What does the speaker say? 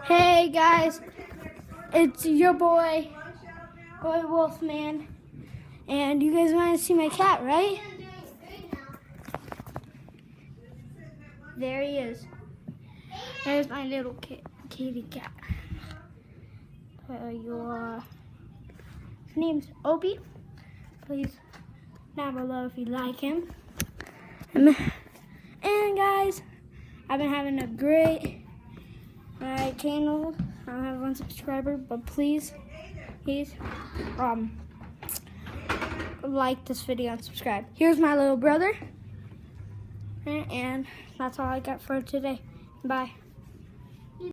Hey guys, it's your boy Wolfman, and you guys want to see my cat, right? There he is. There's my little kitty cat. His name's Opie. Please down below if you like him. And guys, I've been having a great channel. I don't have 1 subscriber, but please like this video and subscribe. Here's my little brother, and that's all I got for today. Bye.